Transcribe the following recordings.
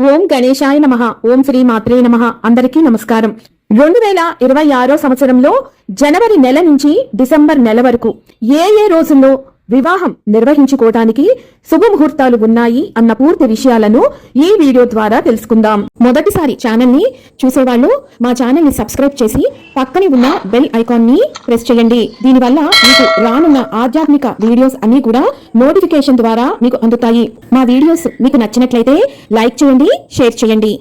ఓం గణేశాయ నమః. ఓం శ్రీ మాత్రే నమః. అందరికీ నమస్కారం. 2026 సంవత్సరంలో జనవరి నెల నుంచి డిసెంబర్ నెల వరకు ఏ రోజుల్లో వివాహం నిర్వహించుకోవడానికి శుభముహూర్తాలు ఉన్నాయి అన్న పూర్తి విషయాలను ఈ వీడియో ద్వారా తెలుసుకుందాం. మొదటిసారి ఛానల్ ని చూసేవాళ్ళు మా ఛానల్ ని సబ్స్క్రైబ్ చేసి పక్కనే ఉన్న బెల్ ఐకాన్ ని ప్రెస్ చేయండి. దీనివల్ల మీకు రానున్న ఆధ్యాత్మిక వీడియోస్ అన్ని కూడా నోటిఫికేషన్ ద్వారా మీకు అందుతాయి. మా వీడియోస్ మీకు నచ్చినట్లయితే లైక్ చేయండి, షేర్ చేయండి.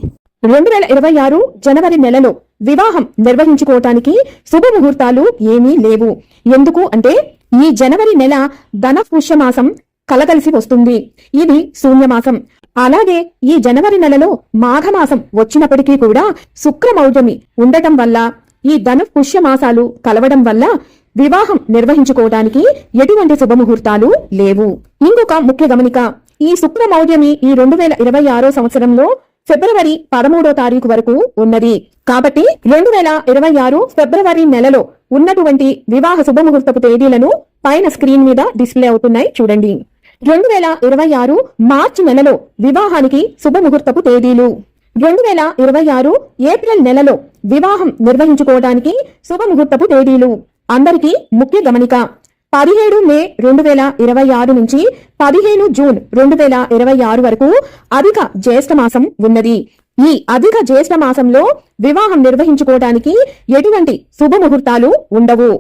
2026 జనవరి నెలలో వివాహం నిర్వహించుకోవటానికి శుభముహూర్తాలు ఏమీ లేవు. ఎందుకు అంటే ఈ జనవరి నెల ధన పుష్యమాసం కలగలిసి వస్తుంది. ఇది శూన్యమాసం. అలాగే ఈ జనవరి నెలలో మాఘమాసం వచ్చినప్పటికీ కూడా శుక్రమౌఢ్యమి ఉండటం వల్ల ఈ ధన పుష్యమాసాలు కలవడం వల్ల వివాహం నిర్వహించుకోవడానికి ఎటువంటి శుభముహూర్తాలు లేవు. ఇంకొక ముఖ్య గమనిక, ఈ శుక్రమౌఢ్యమి ఈ 2026 సంవత్సరంలో ఫిబ్రవరి 13వ తారీఖు వరకు ఉన్నది. కాబట్టి 2026 ఫిబ్రవరి నెలలో ఉన్నటువంటి వివాహ శుభముహూర్తపు తేదీలను పైన స్క్రీన్ మీద డిస్ప్లే అవుతున్నాయి, చూడండి. 2026 మార్చి నెలలో వివాహానికి శుభముహూర్తపు తేదీలు. 2026 ఏప్రిల్ నెలలో వివాహం నిర్వహించుకోవడానికి శుభముహూర్తపు తేదీలు. అందరికీ ముఖ్య గమనిక, 17 మే 2026 నుంచి 15 జూన్ 2026 వరకు అధిక జ్యేష్ఠ మాసం ఉన్నది. ఈ అధిక జ్యేష్ఠ మాసంలో వివాహం నిర్వహించుకోవడానికి ఎటువంటి శుభముహూర్తాలు ఉండవు.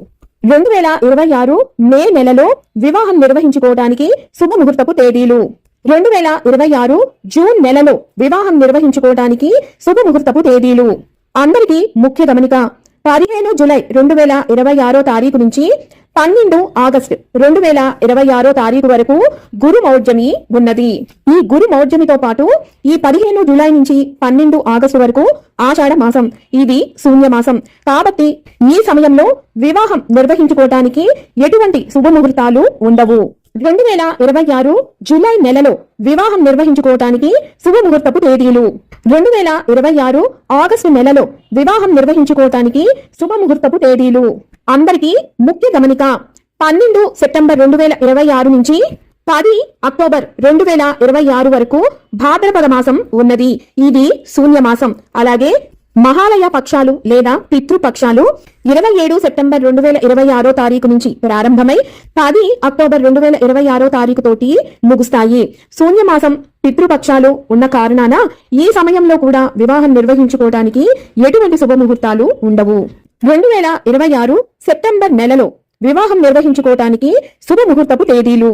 2026 మే నెలలో వివాహం నిర్వహించుకోవడానికి శుభముహూర్తపు తేదీలు. 2026 జూన్ నెలలో వివాహం నిర్వహించుకోవడానికి శుభముహూర్తపు తేదీలు. అందరికీ ముఖ్య గమనిక, 15 జూలై 2026 తారీఖు నుంచి 12 ఆగస్టు 2026 తారీఖు వరకు గురుమౌఢ్యమి ఉన్నది. ఈ గురుమౌఢ్యమితో పాటు ఈ 15 జూలై నుంచి 12 ఆగస్టు వరకు ఆషాఢ మాసం, ఇది శూన్యమాసం. కాబట్టి ఈ సమయంలో వివాహం నిర్వహించుకోవటానికి ఎటువంటి శుభముహూర్తాలు ఉండవు. 2026 జూలై నెలలో వివాహం నిర్వహించుకోవటానికి శుభముహూర్తపు తేదీలు. 2026 ఆగస్టు నెలలో వివాహం నిర్వహించుకోవటానికి శుభముహూర్తపు తేదీలు. అందరికీ ముఖ్య గమనిక, 12 సెప్టెంబర్ 2026 నుంచి 10 అక్టోబర్ 2026 వరకు భాద్రపద మాసం ఉన్నది. ఇది శూన్యమాసం. అలాగే మహాలయ పక్షాలు లేదా పితృపక్షాలు 27 సెప్టెంబర్ 2026 తారీఖు నుంచి ప్రారంభమై 10 అక్టోబర్ 2026 తారీఖు తోటి ముగుస్తాయి. శూన్యమాసం పితృపక్షాలు ఉన్న కారణాన ఈ సమయంలో కూడా వివాహం నిర్వహించుకోవడానికి ఎటువంటి శుభముహూర్తాలు ఉండవు. 2026 సెప్టెంబర్ నెలలో వివాహం నిర్వహించుకోవటానికి శుభముహూర్తపు తేదీలు.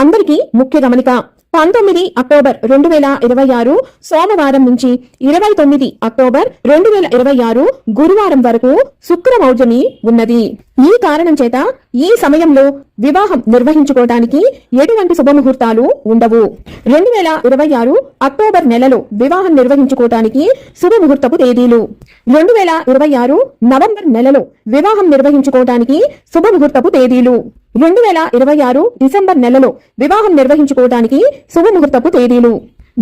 అందరికీ ముఖ్య గమనిక, 19 అక్టోబర్ 2026 సోమవారం నుంచి 29 అక్టోబర్ 2026 గురువారం వరకు శుక్రమౌఢ్యమి ఉన్నది. ఈ కారణం చేత ఈ సమయంలో వివాహం నిర్వహించుకోవడానికి ఎటువంటి శుభముహూర్తాలు ఉండవు. 2026 అక్టోబర్ నెలలో వివాహం నిర్వహించుకోవడానికి శుభముహూర్తపు తేదీలు. 2026 నవంబర్ నెలలో వివాహం నిర్వహించుకోవడానికి శుభముహూర్తపు తేదీలు. 2026 డిసెంబర్ నెలలో వివాహం నిర్వహించుకోవడానికి శుభముహూర్తపు తేదీలు.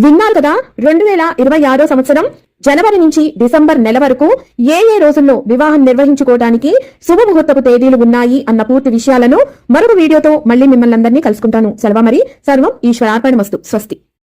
విన్నారు కదా, 2026 సంవత్సరం జనవరి నుంచి డిసెంబర్ నెల వరకు ఏ రోజుల్లో వివాహం నిర్వహించుకోవడానికి శుభముహూర్తపు తేదీలు ఉన్నాయి అన్న పూర్తి విషయాలను మరొక వీడియోతో మళ్ళీ మిమ్మల్ని అందరినీ కలుసుకుంటాను. సెలవు. మరి సర్వం ఈశ్వరార్పణమస్తు. స్వస్తి.